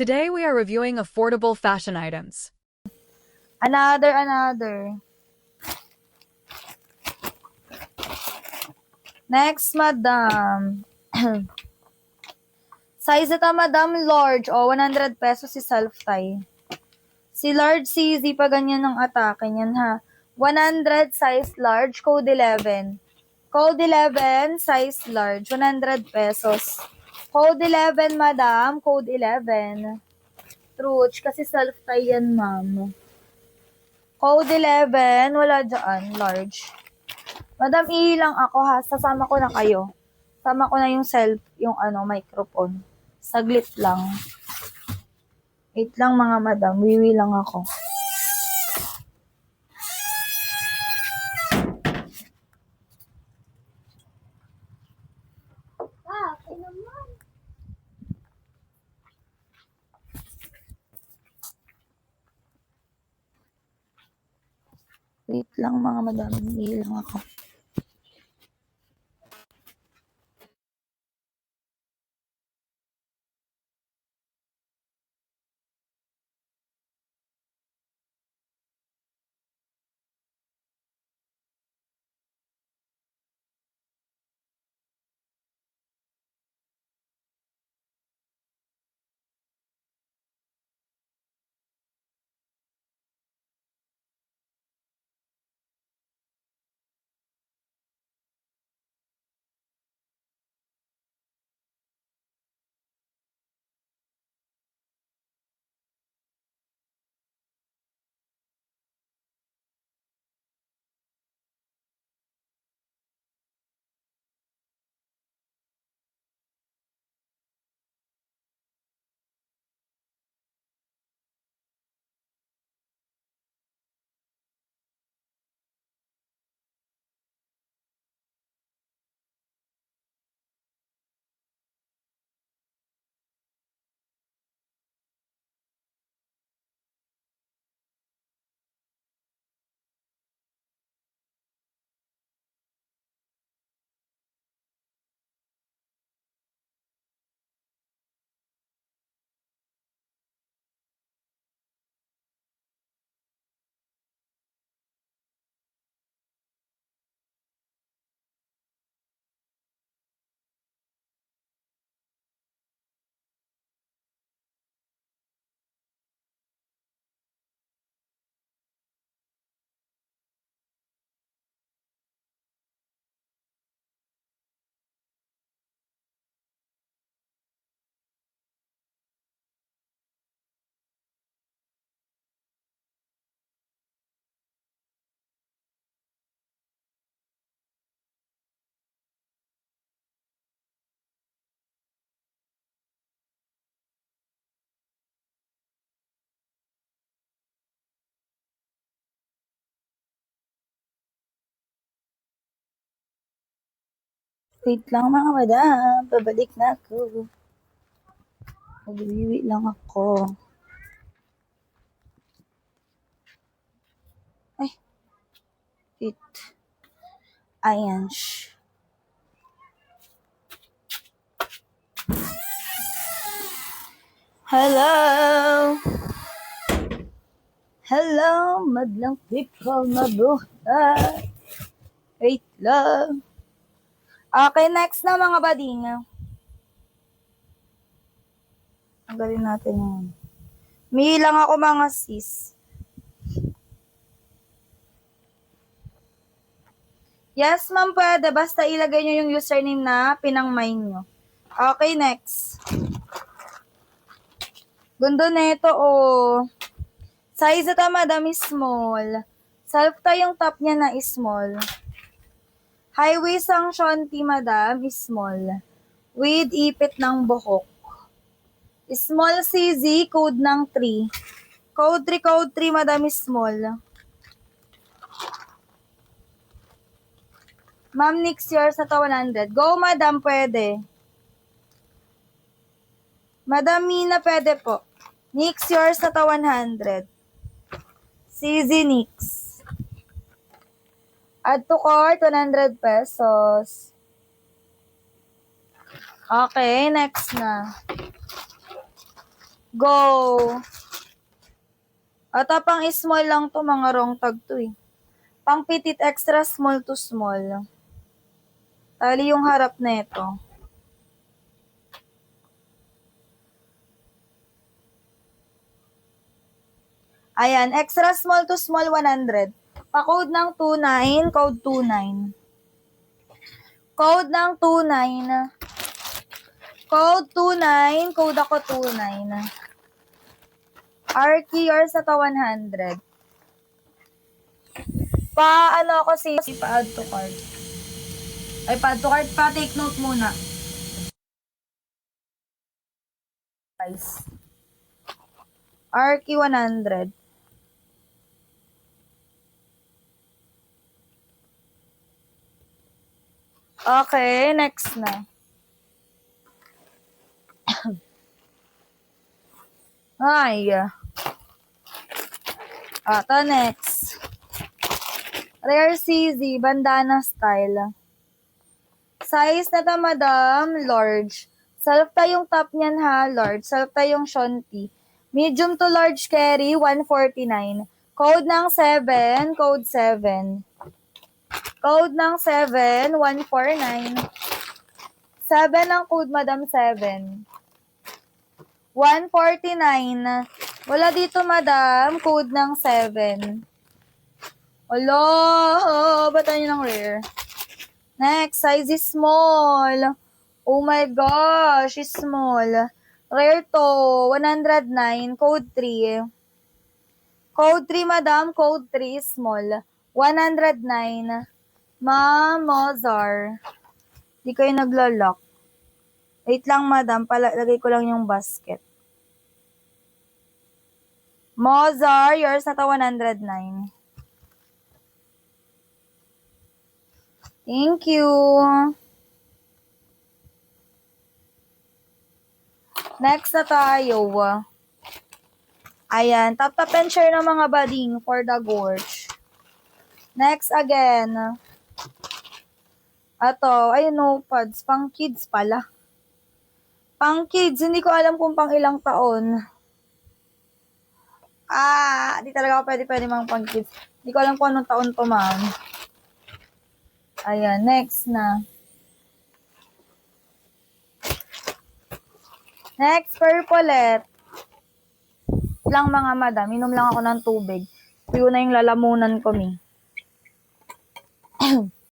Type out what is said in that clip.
Today we are reviewing affordable fashion items. Another. Next, madam. Size ito, madam, large. 100 pesos si self-tie. Si large, si Z pa ganyan ng atake niyan, ha. 100 size large, code 11. Code 11, size large, 100 pesos. Code 11, madam, code 11. Truth, kasi self-tie yan, ma'am. Code 11, wala dyan, large. Madam, ihilang ako, ha. Sasama ko na kayo. Sama ko na yung microphone. Saglit lang. Wait lang, mga madam. Wiwi lang ako. Wait lang, mga madam. Wiwi lang ako. Wait lang, mga madam. Babalik na ako. Magwiwi lang ako. Ay. Wait. Ayan. Hello! Hello, madlang people, mabuhay. Wait lang. Okay, next na, mga bading. Tanggalin natin yun. Milang ako, mga sis. Yes, ma'am, pwede. Basta ilagay nyo yung username na pinang-mine nyo. Okay, next. Gundo na ito, oh. Size ito, madam, is small. Self-tie yung top niya na is small. High waist ang shonti, madam, is small. With ipit ng buhok. Small CZ, code ng 3. Code 3, madam, is small. Ma'am, next year sa 100. Go, madam, pwede. Madam Mina, pwede po. Next year sa 100. CZ Nix. Add to cart, 100 pesos. Okay, next na. Go! Ata pang small lang to, mga wrong tag to eh. Pang petit extra small to small. Tali yung harap na ito. Ayan, extra small to small 100. Pa-code ng 29, code 29. Code ng 29. Code 29, code ako 29. Arky, yours na to 100. Pa-ano ako si pa-add to cart. Ay, pa-add to cart. Pa-take note muna. Guys. Arky 100. Okay, next na. Ay. Ito, next. Rare CZ, bandana style. Size na to, madam, large. Self yung top niyan ha, large. Self yung Shanti. Medium to large carry, 149. Code ng 7, code 7. Code ng 7, 149. 7 ang code, madam, 7. 149. Wala dito, madam. Code ng 7. Alo, ba't tayo ng rare? Next, size is small. Oh my gosh, is small. Rare to, 109. Code 3. Code 3, madam. Code 3 is small. 109. Ma'am Mozar. Di kayo naglalak. Wait lang, madam. Lagay ko lang yung basket. Mozar, yours na to 109. Thank you. Next na tayo. Ayan. Tap and share ng mga bading for the gorge. Next again. Ato. Ayun, no, pads. Pang kids pala. Pang kids. Hindi ko alam kung pang ilang taon. Di talaga ako pwede mga pang kids. Hindi ko alam kung anong taon to, ma'am. Ayan. Next na. Next, purplet. Lang mga madam. Inom lang ako ng tubig. Yun na yung lalamunan ko, mi.